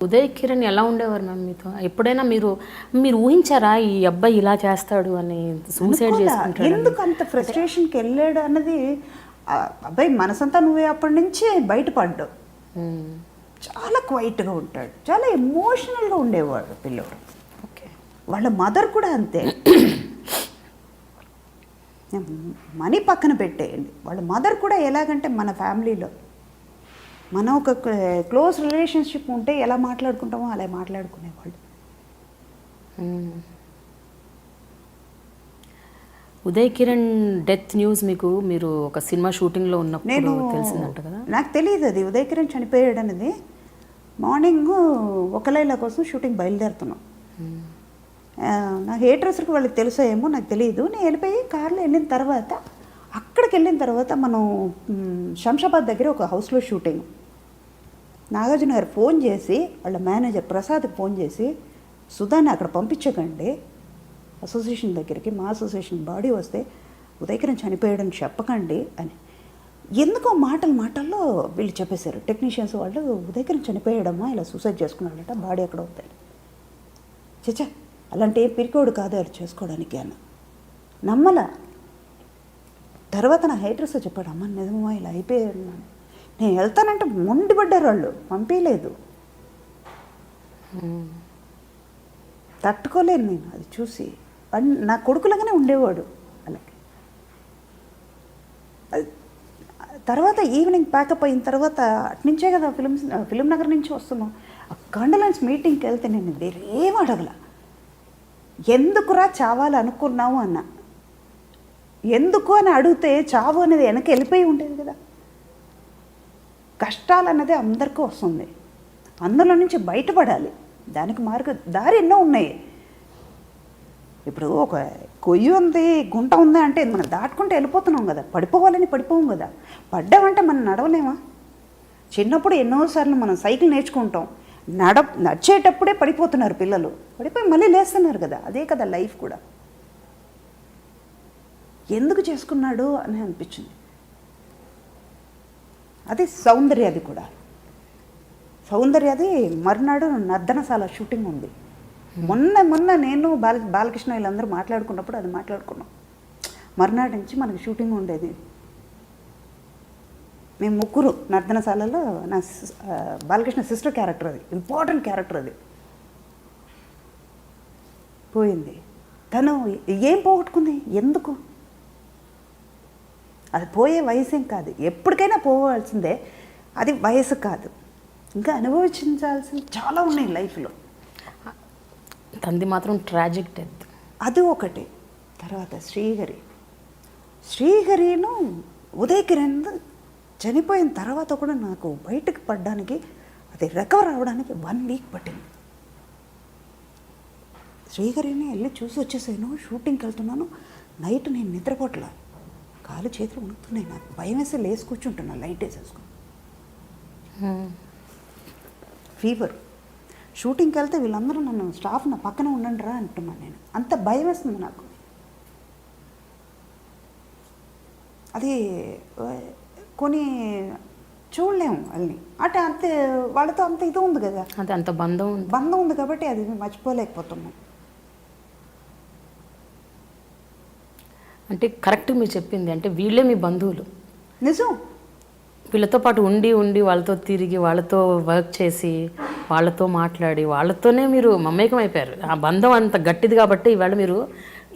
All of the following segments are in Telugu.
ఉదయ్ కిరణ్ ఎలా ఉండేవారు మ్యామ్ మీతో? ఎప్పుడైనా మీరు ఊహించారా ఈ అబ్బాయి ఇలా చేస్తాడు అని, సూసైడ్ చేసుకుంటాడు? ఎందుకు అంత ఫ్రస్ట్రేషన్కి వెళ్ళాడు అన్నది అబ్బాయి మనసంతా నువ్వే అప్పటి నుంచి బయటపడ్డావు. చాలా క్వైట్గా ఉంటాడు, చాలా ఎమోషనల్గా ఉండేవాడు పిల్లోడు. ఓకే. వాళ్ళ మదర్ కూడా అంతే. మనీ పక్కన పెట్టేయండి, వాళ్ళ మదర్ కూడా ఎలాగంటే మన ఫ్యామిలీలో మనం ఒక క్లోజ్ రిలేషన్షిప్ ఉంటే ఎలా మాట్లాడుకుంటామో అలా మాట్లాడుకునేవాళ్ళు. ఉదయ్ కిరణ్ డెత్ న్యూస్ మీరు ఒక సినిమా షూటింగ్లో ఉన్నప్పుడు తెలిసిందంట కదా? నాకు తెలియదు అది ఉదయ్ కిరణ్ చనిపోయాడు అనేది. మార్నింగ్ ఒక లైలా కోసం షూటింగ్ బయలుదేరుతున్నాం. నా హెయిర్ డ్రెస్సర్కి వాళ్ళకి తెలుసో ఏమో నాకు తెలియదు. నేను వెళ్ళిపోయి కార్లో వెళ్ళిన తర్వాత, అక్కడికి వెళ్ళిన తర్వాత మనం శంషాబాద్ దగ్గర ఒక హౌస్లో షూటింగ్. నాగార్జున గారు ఫోన్ చేసి వాళ్ళ మేనేజర్ ప్రసాద్కి ఫోన్ చేసి, సుధాని అక్కడ పంపించకండి అసోసియేషన్ దగ్గరికి, మా అసోసియేషన్ బాడీ వస్తే ఉదయ్ కిరణ్ చనిపోయాడని చెప్పకండి అని. ఎందుకో మాటల్లో వీళ్ళు చెప్పేశారు టెక్నీషియన్స్ వాళ్ళు, ఉదయ్ కిరణ్ చనిపోయాడమ్మా, ఇలా సూసైడ్ చేసుకున్నాడట, బాడీ ఎక్కడ అవుతాయి. చచ్చా అలాంటి ఏ పిరికోడు కాదు అది చేసుకోవడానికి అన్న. నమ్మలా. తర్వాత నా హెయిర్ డ్రెస్సర్ చెప్పాడు, అమ్మ నిజమా ఇలా అయిపోయాడు. నేను వెళ్తానంటే మొండిపడ్డారు వాళ్ళు, పంపించలేదు. తట్టుకోలేను నేను అది చూసి. నా కొడుకులాగానే ఉండేవాడు అలాగే. తర్వాత ఈవినింగ్ ప్యాకప్ అయిన తర్వాత అట్నుంచే కదా ఫిలిం నగర్ నుంచి వస్తున్నాం. ఆ కండలెన్స్ మీటింగ్కి వెళ్తే నేను వేరేం అడగల. ఎందుకురా చావాలి అనుకున్నావు అన్న. ఎందుకు అని అడిగితే చావు అనేది వెనక వెళ్ళిపోయి ఉండేది కదా. కష్టాలు అన్నది అందరికీ వస్తుంది, అందులో నుంచి బయటపడాలి. దానికి దారి ఎన్నో ఉన్నాయి. ఇప్పుడు ఒక కొయ్యి ఉంది, గుంట ఉంది అంటే మనం దాటుకుంటూ వెళ్ళిపోతున్నాం కదా. పడిపోవాలని పడిపోం కదా. పడ్డామంటే మనం నడవలేమా? చిన్నప్పుడు ఎన్నోసార్లు మనం సైకిల్ నేర్చుకుంటాం, నడిచేటప్పుడే పడిపోతున్నారు పిల్లలు, పడిపోయి మళ్ళీ లేస్తున్నారు కదా. అదే కదా లైఫ్ కూడా. ఎందుకు చేసుకున్నాడు అని అనిపించింది. అది సౌందర్యది కూడా. సౌందర్యది మర్నాడు నర్దనశాల షూటింగ్ ఉంది. మొన్న నేను బాలకృష్ణ వీళ్ళందరూ మాట్లాడుకున్నప్పుడు అది మాట్లాడుకున్నాం. మర్నాడు నుంచి మనకి షూటింగ్ ఉండేది. మేము ముగ్గురు నర్దనశాలలో, నా బాలకృష్ణ సిస్టర్ క్యారెక్టర్, అది ఇంపార్టెంట్ క్యారెక్టర్. అది పోయింది. తను ఏం పోగొట్టుకుంది? ఎందుకు? అది పోయే వయసేం కాదు, ఎప్పటికైనా పోవాల్సిందే. అది వయసు కాదు, ఇంకా అనుభవించాల్సింది చాలా ఉన్నాయి లైఫ్లో. తంది మాత్రం ట్రాజిక్ డెత్, అది ఒకటి. తర్వాత శ్రీహరిను ఉదయ్ కిరణ్ చనిపోయిన తర్వాత కూడా నాకు బయటకు పడడానికి, అది రికవర్ అవ్వడానికి 1 వీక్ పట్టింది. శ్రీహరిని వెళ్ళి చూసి వచ్చేసాను. షూటింగ్కి వెళ్తున్నాను, నైట్ నేను నిద్రపోట్లా, కాలు చేతులు ఉణుకుతున్నాయి. నాకు భయం వేసి లేసి కూర్చుంటున్నా, లైట్ వేసేసుకుని. ఫీవర్. షూటింగ్కి వెళ్తే వీళ్ళందరూ నన్ను, స్టాఫ్ నా పక్కన ఉండండి రా అంటున్నాను. నేను అంత భయం వేస్తుంది నాకు. అది కొన్ని చూడలేము వాళ్ళని అంటే. అంతే వాళ్ళతో అంత ఇది ఉంది కదా, అది అంత బంధం ఉంది కాబట్టి అది మర్చిపోలేకపోతున్నాం. అంటే కరెక్ట్ మీరు చెప్పింది. అంటే వీళ్ళే మీ బంధువులు. నిజం. వీళ్ళతో పాటు ఉండి వాళ్ళతో తిరిగి, వాళ్ళతో వర్క్ చేసి, వాళ్ళతో మాట్లాడి, వాళ్ళతోనే మీరు మమేకం అయిపోయారు. ఆ బంధం అంత గట్టిది కాబట్టి ఇవాళ మీరు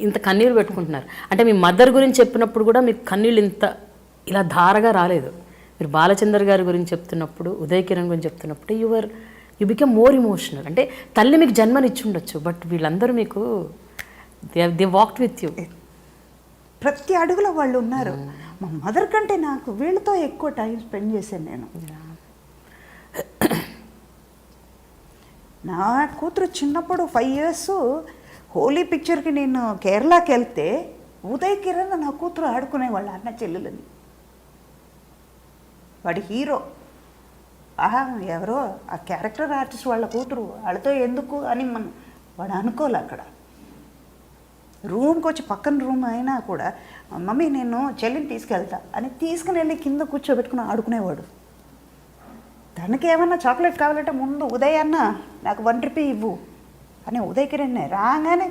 ఇంత కన్నీళ్ళు పెట్టుకుంటున్నారు. అంటే మీ మదర్ గురించి చెప్పినప్పుడు కూడా మీకు కన్నీళ్ళు ఇలా ధారగా రాలేదు. మీరు బాలచందర్ గారి గురించి చెప్తున్నప్పుడు, ఉదయ్ కిరణ్ గురించి చెప్తున్నప్పుడు యు బికమ్ మోర్ ఇమోషనల్. అంటే తల్లి మీకు జన్మనిచ్చి ఉండొచ్చు, బట్ వీళ్ళందరూ మీకు దే వాక్డ్ విత్ యూ. ప్రతి అడుగులో వాళ్ళు ఉన్నారు. మా మదర్ కంటే నాకు వీళ్ళతో ఎక్కువ టైం స్పెండ్ చేశాను నేను. నా కూతురు చిన్నప్పుడు 5 years హోలీ పిక్చర్కి నేను కేరళకి వెళ్తే ఉదయ్ కిరణ్ నా కూతురు ఆడుకునేవాళ్ళు అన్న చెల్లెలని. వాడి హీరో, ఎవరో ఆ క్యారెక్టర్ ఆర్టిస్ట్ వాళ్ళ కూతురు, వాళ్ళతో ఎందుకు అని వాడు అనుకోలే అక్కడ. రూమ్కి వచ్చి పక్కన రూమ్ అయినా కూడా మమ్మీ నేను చెల్లిని తీసుకెళ్తా అని తీసుకుని వెళ్ళి కింద కూర్చోబెట్టుకుని ఆడుకునేవాడు. తనకి ఏమన్నా చాక్లెట్ కావాలంటే ముందు ఉదయ్ అన్న నాకు 1 రూపీ ఇవ్వు అని ఉదయ్ కిరణ్ రాగానే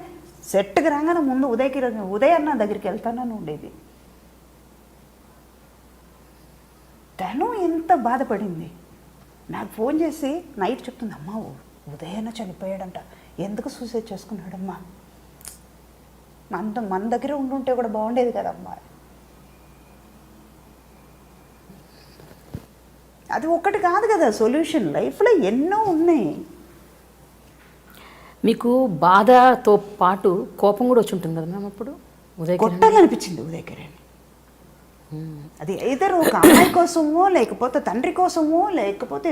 సెట్కి రాగానే ముందు ఉదయ్ అన్న దగ్గరికి వెళ్తానని ఉండేది. తను ఎంత బాధపడింది. నాకు ఫోన్ చేసి నైట్ చెప్తుంది, అమ్మా ఉదయ్ అన్న చనిపోయాడంట, ఎందుకు సూసైడ్ చేసుకున్నాడమ్మా, మన దగ్గర ఉండుంటే కూడా బాగుండేది కదమ్మా. అది ఒక్కటి కాదు కదా సొల్యూషన్, లైఫ్లో ఎన్నో ఉన్నాయి. మీకు బాధతో పాటు కోపం కూడా వచ్చి ఉంటుంది కదా మ్యామ్ అప్పుడు ఉదయ్ కిరణ్? కొట్టాలనిపించింది ఉదయ్ కిరణ్. అది ఇద్దరు ఒక అమ్మాయి కోసమో లేకపోతే తండ్రి కోసమో లేకపోతే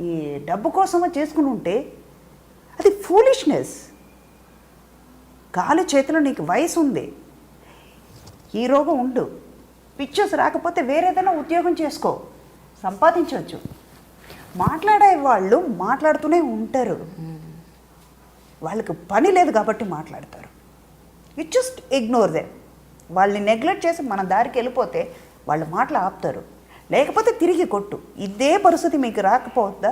ఈ డబ్బు కోసమో చేసుకుని ఉంటే అది ఫూలిష్నెస్. కాలు చేతిలో నీకు వయసు ఉంది, హీరోగా ఉండు, పిక్చర్స్ రాకపోతే వేరేదైనా ఉద్యోగం చేసుకో, సంపాదించవచ్చు. మాట్లాడే వాళ్ళు మాట్లాడుతూనే ఉంటారు, వాళ్ళకి పని లేదు కాబట్టి మాట్లాడతారు. You just ignore them. వాళ్ళని నెగ్లెక్ట్ చేసి మన దారికి వెళ్ళిపోతే వాళ్ళు మాటలు ఆపుతారు, లేకపోతే తిరిగి కొట్టు. ఇదే పరిస్థితి మీకు రాకపోద్దా,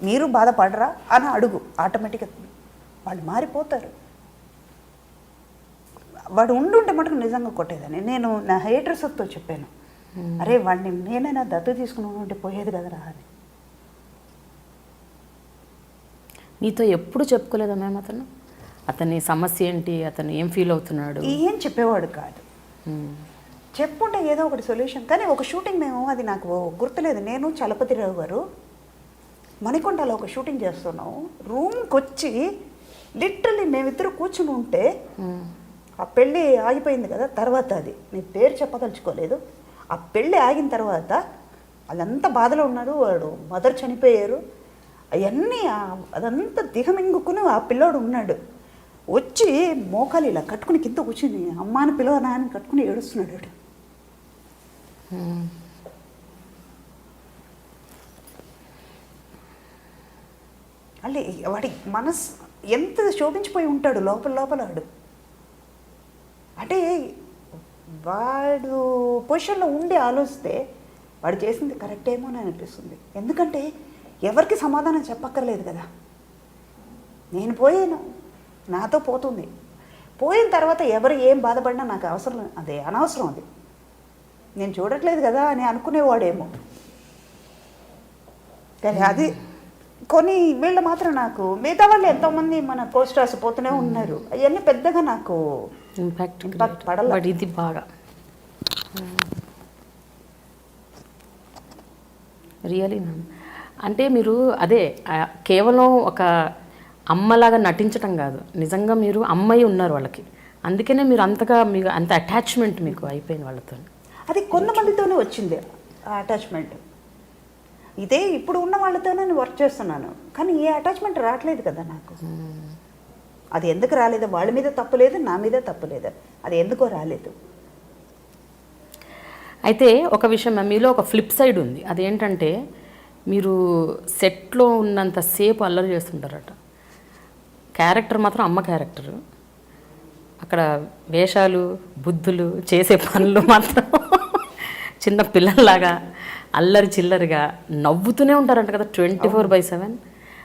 మీరు బాధపడరా అని అడుగు, ఆటోమేటిక్గా వాళ్ళు మారిపోతారు. వాడు ఉండుంటే మటుకు నిజంగా కొట్టేదని నేను నా హెయిర్డ్రెస్సర్తో చెప్పాను, అరే వాడిని నేనైనా దత్తు తీసుకుని ఉంటే పోయేది కదరా అని. మీతో ఎప్పుడు చెప్పుకోలేదా మ్యామ్ అతని సమస్య ఏంటి, అతను ఏం ఫీల్ అవుతున్నాడు? ఏం చెప్పేవాడు కాదు. చెప్పుంటే ఏదో ఒకటి సొల్యూషన్. కానీ ఒక షూటింగ్ మేము, అది నాకు గుర్తులేదు, నేను చలపతిరావు గారు మణికొండలో ఒక షూటింగ్ చేస్తున్నాం. రూమ్కి వచ్చి లిటరల్లీ మేమిద్దరు కూర్చుని ఉంటే ఆ పెళ్ళి ఆగిపోయింది కదా, తర్వాత అది నేను పేరు చెప్పదలుచుకోలేదు. ఆ పెళ్ళి ఆగిన తర్వాత వాళ్ళంతా బాధలో ఉన్నారు, వాడు మదర్ చనిపోయారు, అవన్నీ అదంతా దిగమింగుకుని ఆ పిల్లోడు ఉన్నాడు. వచ్చి మోకాలు ఇలా కట్టుకుని కింద కూర్చుని అమ్మాని పిలవనా అని కట్టుకుని ఏడుస్తున్నాడు వాడు. అల్లే వాడి మనసు ఎంత శోభించిపోయి ఉంటాడు లోపల వాడు. అంటే వాడు పొజిషన్లో ఉండి ఆలోచిస్తే వాడు చేసింది కరెక్ట్ ఏమో అని అనిపిస్తుంది. ఎందుకంటే ఎవరికి సమాధానం చెప్పక్కర్లేదు కదా. నేను పోయాను, నాతో పోతుంది, పోయిన తర్వాత ఎవరు ఏం బాధపడినా నాకు అవసరం, అదే అనవసరం, అది నేను చూడట్లేదు కదా అని అనుకునేవాడేమో. కానీ అది కొన్ని వీళ్ళు మాత్రం నాకు, మిగతా వాళ్ళు ఎంతోమంది మన కోస్టార్స్ పోతూనే ఉన్నారు, అవన్నీ పెద్దగా నాకు ఇంపాక్ట్ పడలేదు. బట్ ఇది బాగా రియలీ మ్యామ్. అంటే మీరు అదే కేవలం ఒక అమ్మలాగా నటించటం కాదు, నిజంగా మీరు అమ్మాయి ఉన్నారు వాళ్ళకి, అందుకనే మీరు అంతగా మీకు అంత అటాచ్మెంట్ మీకు అయిపోయింది వాళ్ళతో. అది కొంతమందితోనే వచ్చింది ఆ అటాచ్మెంట్. ఇదే ఇప్పుడు ఉన్న వాళ్ళతోనే నేను వర్క్ చేస్తున్నాను, కానీ ఏ అటాచ్మెంట్ రావట్లేదు కదా నాకు. అది ఎందుకు రాలేదు, వాళ్ళ మీద తప్పులేదు, నా మీద తప్పులేదు, అది ఎందుకో రాలేదు. అయితే ఒక విషయం మీలో ఒక ఫ్లిప్ సైడ్ ఉంది, అదేంటంటే మీరు సెట్లో ఉన్నంతసేపు అల్లరి చేస్తుంటారట. క్యారెక్టర్ మాత్రం అమ్మ క్యారెక్టరు, అక్కడ వేషాలు బుద్ధులు చేసే పనులు మాత్రం చిన్న పిల్లల్లాగా అల్లరి చిల్లరిగా నవ్వుతూనే ఉంటారంట కదా 24/7.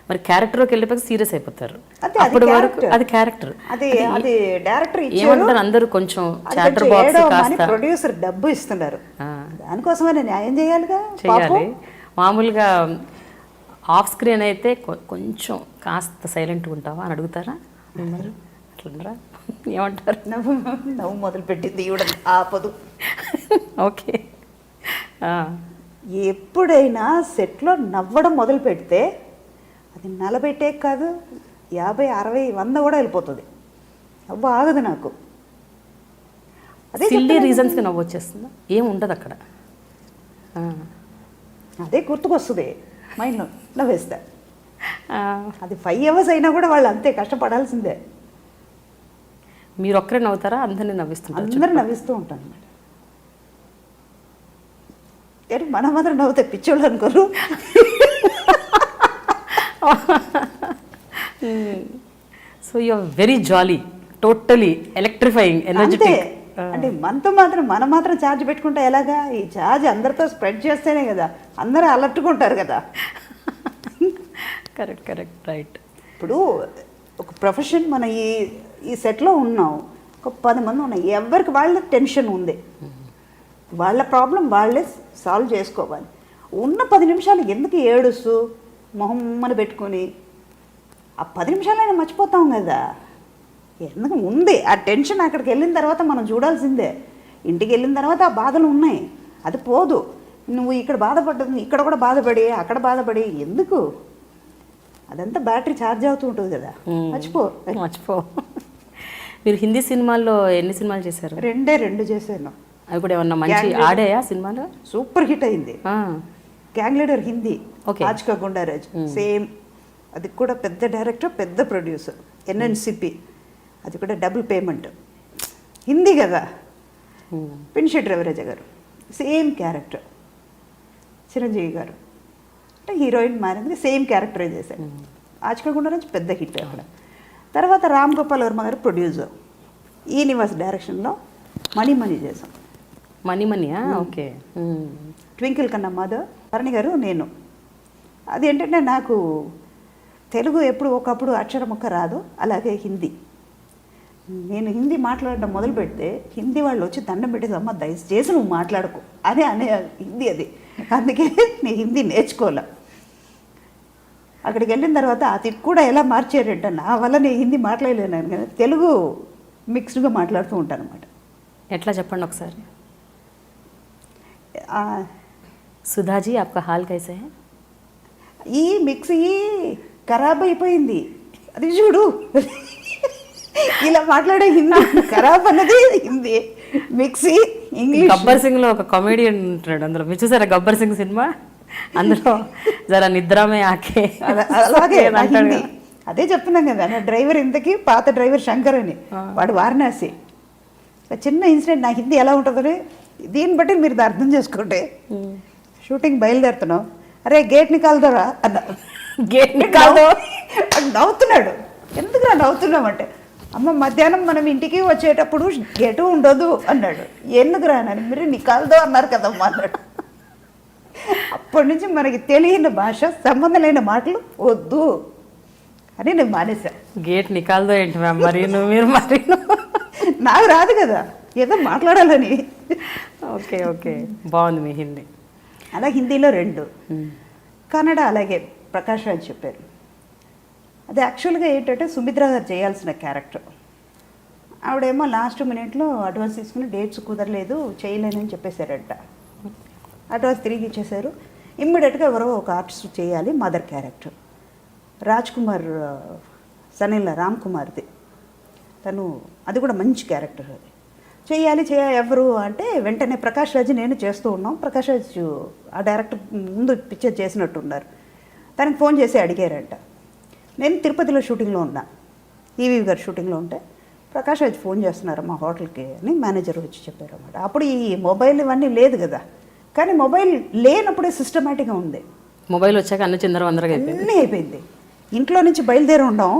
మరి క్యారెక్టర్లోకి వెళ్ళిపోయి సీరియస్ అయిపోతారు. అప్పటి వరకు అది క్యారెక్టర్, అది డైరెక్టర్ ఏమంటారు అందరూ కొంచెం చాటర్ బాక్స్ కాస్త ప్రొడ్యూసర్ డబ్బు ఇస్తున్నారు, దానికోసమే న్యాయం చేయాలిగా, చేయాలి. మామూలుగా ఆఫ్ స్క్రీన్ అయితే కొంచెం కాస్త సైలెంట్గా ఉంటావా అని అడుగుతారా మిమ్మల్ని? అట్లన్నారా? ఏమంటారు? నవ్వు మొదలుపెట్టింది ఇవ్వడం ఆపదు. ఓకే. ఎప్పుడైనా సెట్లో నవ్వడం మొదలు పెడితే అది 40 కాదు 50, 60, 100 కూడా వెళ్ళిపోతుంది, నవ్వు ఆగదు నాకు. అదే సిల్లీ రీజన్స్కి నవ్వు వచ్చేస్తుందా? ఏం ఉండదు అక్కడ, అదే గుర్తుకొస్తుంది మైండ్లో, నవ్వేస్తా. అది 5 hours అయినా కూడా వాళ్ళు అంతే కష్టపడాల్సిందే. మీరు ఒక్కరే నవ్వుతారా? అందరినీ నవ్విస్తుంటారు? అందరూ నవ్విస్తూ ఉంటాను అన్నమాట. మన మాత్రం నవ్వుతే పిచ్చోళ్ళు అనుకోరు. So you are very jolly totally electrifying అంతే ఎనర్జెటిక్. అంటే మనం మాత్రం ఛార్జ్ పెట్టుకుంటే ఎలాగా? ఈ ఛార్జ్ అందరితో స్ప్రెడ్ చేస్తేనే కదా అందరూ అలర్ట్కుంటారు కదా. Correct right. ఇప్పుడు ఒక ప్రొఫెషన్ మన ఈ సెట్లో ఉన్నాం, ఒక 10 మంది ఉన్నాయి, ఎవరికి వాళ్ళ టెన్షన్ ఉంది, వాళ్ళ ప్రాబ్లం వాళ్ళే సాల్వ్ చేసుకోవాలి. ఉన్న 10 నిమిషాలు ఎందుకు ఏడుస్తూ మొహమ్మని పెట్టుకొని ఆ 10 నిమిషాలైనా మర్చిపోతాం కదా. ఎందుకు ఉంది ఆ టెన్షన్. అక్కడికి వెళ్ళిన తర్వాత మనం చూడాల్సిందే. ఇంటికి వెళ్ళిన తర్వాత ఆ బాధలు ఉన్నాయి, అది పోదు. నువ్వు ఇక్కడ బాధపడ్డది ఇక్కడ కూడా బాధపడి అక్కడ బాధపడి ఎందుకు? అదంతా బ్యాటరీ ఛార్జ్ అవుతూ ఉంటుంది కదా, మర్చిపో. మీరు హిందీ సినిమాల్లో ఎన్ని సినిమాలు చేశారు? 2 చేశాను. అవి కూడా ఏమన్నా మంచి ఆడాయా సినిమాలు? సూపర్ హిట్ అయింది. Gang Leader Hindi, Aaj Ka Goonda Raj same. అది కూడా పెద్ద డైరెక్టర్, పెద్ద ప్రొడ్యూసర్, ఎన్ఎన్సిపి. అది కూడా డబుల్ పేమెంట్, హిందీ కదా. పిన్షెట్టి రవిరాజ గారు సేమ్ క్యారెక్టర్, చిరంజీవి గారు అంటే హీరోయిన్ మారింది, సేమ్ క్యారెక్టరే చేశారు. ఆజ్కా గుండారాజ్ పెద్ద హిట్ అక్కడ. తర్వాత రామ్ గోపాల్ వర్మ గారు ప్రొడ్యూసర్, ఈ నివాస్ డైరెక్షన్లో మణి చేసాం. మనీయా? ఓకే. ట్వింకిల్ కన్నా మాధవ్, భరణి గారు, నేను. అదేంటంటే నాకు తెలుగు ఎప్పుడు ఒకప్పుడు అక్షరం ఒక్క రాదు, అలాగే హిందీ. నేను హిందీ మాట్లాడడం మొదలు పెడితే హిందీ వాళ్ళు వచ్చి దండం పెట్టేసి, అమ్మ దయచేసి నువ్వు మాట్లాడుకో అనే హిందీ అది. అందుకే నేను హిందీ నేర్చుకోలే. అక్కడికి వెళ్ళిన తర్వాత అది కూడా ఎలా మార్చారంటే, నా వల్ల నేను హిందీ మాట్లాడలేను కానీ తెలుగు మిక్స్డ్గా మాట్లాడుతూ ఉంటాను అనమాట. ఎట్లా చెప్పండి ఒకసారి. సుధాజీ ఆప్కా హాల్ కైసే హై? ఈ మిక్సీ ఖరాబ్ అయిపోయింది, అది చూడు. ఇలా మాట్లాడే హిందీ ఖరాబ్ అన్నది హిందీ, మిక్సీ ఇంగ్లీష్. గబ్బర్ సింగ్ లో ఒక కామెడియన్ ఉంటాడు అందులో, మీరు చూసారా గబ్బర్ సింగ్ సినిమా? అందులో జరా నిద్రమే ఆకే అలాగే హిందీ. అదే చెప్తున్నాం కదా, నా డ్రైవర్ ఇంతకీ పాత డ్రైవర్ శంకర్ అని, వాడు వారణాసి. చిన్న ఇన్సిడెంట్, నా హిందీ ఎలా ఉంటుందని దీన్ని బట్టి మీరు అర్థం చేసుకోండి. షూటింగ్ బయలుదేరుతున్నాం, అరే గేట్ నికాల్దోరా అన్న. గేట్ నికాల్దో అని నవ్వుతున్నాడు. ఎందుకు నవ్వుతున్నామంటే, అమ్మ మధ్యాహ్నం మనం ఇంటికి వచ్చేటప్పుడు గేటు ఉండదు అన్నాడు. ఎందుకు రానని, మీరు నికాల్దో అన్నారు కదమ్మా అన్నాడు. అప్పటి నుంచి మనకి తెలియని భాష, సంబంధం లేని మాటలు వద్దు అని నేను మానేశాను. గేట్ నికాల్దో ఏంటి మ్యామ్? మీరు నాకు రాదు కదా, ఏదో మాట్లాడాలని. ఓకే బాగుంది మీ హిందీ. అలా హిందీలో 2, కన్నడ అలాగే ప్రకాష్ రాజ్ చెప్పారు. అది యాక్చువల్గా ఏంటంటే సుమిత్ర గారు చేయాల్సిన క్యారెక్టర్. ఆవిడేమో లాస్ట్ మినిట్లో అడ్వాన్స్ తీసుకుని డేట్స్ కుదరలేదు చేయలేనని చెప్పేశారంట. అడ్వాన్స్ తిరిగి ఇచ్చేశారు. ఇమ్మీడియట్గా ఎవరో ఒక ఆర్టిస్ట్ చేయాలి మదర్ క్యారెక్టర్. రాజ్ కుమార్ సనిల్ రామ్ కుమార్ది తను, అది కూడా మంచి క్యారెక్టర్. అది చేయాలి ఎవరు అంటే వెంటనే ప్రకాష్ రాజ్ నేను చేస్తూ ఉన్నాం. ప్రకాష్ రాజ్ ఆ డైరెక్టర్ ముందు పిక్చర్ చేసినట్టున్నారు. తనకి ఫోన్ చేసి అడిగారంట. నేను తిరుపతిలో షూటింగ్లో ఉన్నా, ఈవీ గారు షూటింగ్లో ఉంటే ప్రకాష్ రాజ్ ఫోన్ చేస్తున్నారు మా హోటల్కి అని మేనేజర్ వచ్చి చెప్పారు అన్నమాట. అప్పుడు ఈ మొబైల్ ఇవన్నీ లేదు కదా, కానీ మొబైల్ లేనప్పుడే సిస్టమేటిక్గా ఉంది. మొబైల్ వచ్చాక అన్ని చిందరవందరగా అన్నీ అయిపోయింది. ఇంట్లో నుంచి బయలుదేరి ఉండం,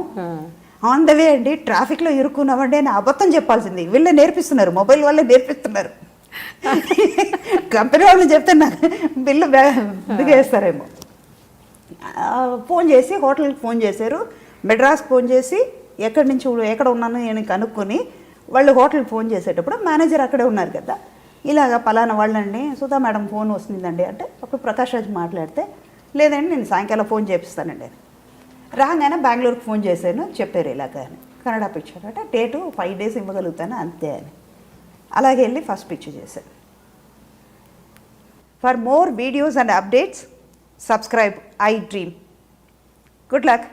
ఆన్ ద వే అండి ట్రాఫిక్లో ఇరుక్కున్నామండి అని అబద్ధం చెప్పాల్సింది. వీళ్ళే నేర్పిస్తున్నారు, మొబైల్ వాళ్ళే నేర్పిస్తున్నారు. కంపెనీ వాళ్ళు చెప్తే నాకు బిల్లు దిగేస్తారేమో. ఫోన్ చేసి హోటల్కి ఫోన్ చేశారు, మెడ్రాస్కి ఫోన్ చేసి ఎక్కడ ఉన్నాను నేను కనుక్కొని వాళ్ళు హోటల్కి ఫోన్ చేసేటప్పుడు మేనేజర్ అక్కడే ఉన్నారు కదా, ఇలాగ పలానా వాళ్ళండి సుధా మేడం ఫోన్ వస్తుందండి అంటే అప్పుడు ప్రకాష్ రాజ్ మాట్లాడితే, లేదండి నేను సాయంకాలం ఫోన్ చేపిస్తానండి అని. రాగానే బెంగళూరుకి ఫోన్ చేశాను, చెప్పారు ఇలాగ అని. కన్నడ పిక్చర్ అంటే డేటు 5 days ఇవ్వగలుగుతాను అంతే అని. అలాగే వెళ్ళి ఫస్ట్ పిక్చర్ చేశాను. For more videos and updates subscribe iDream. Good luck.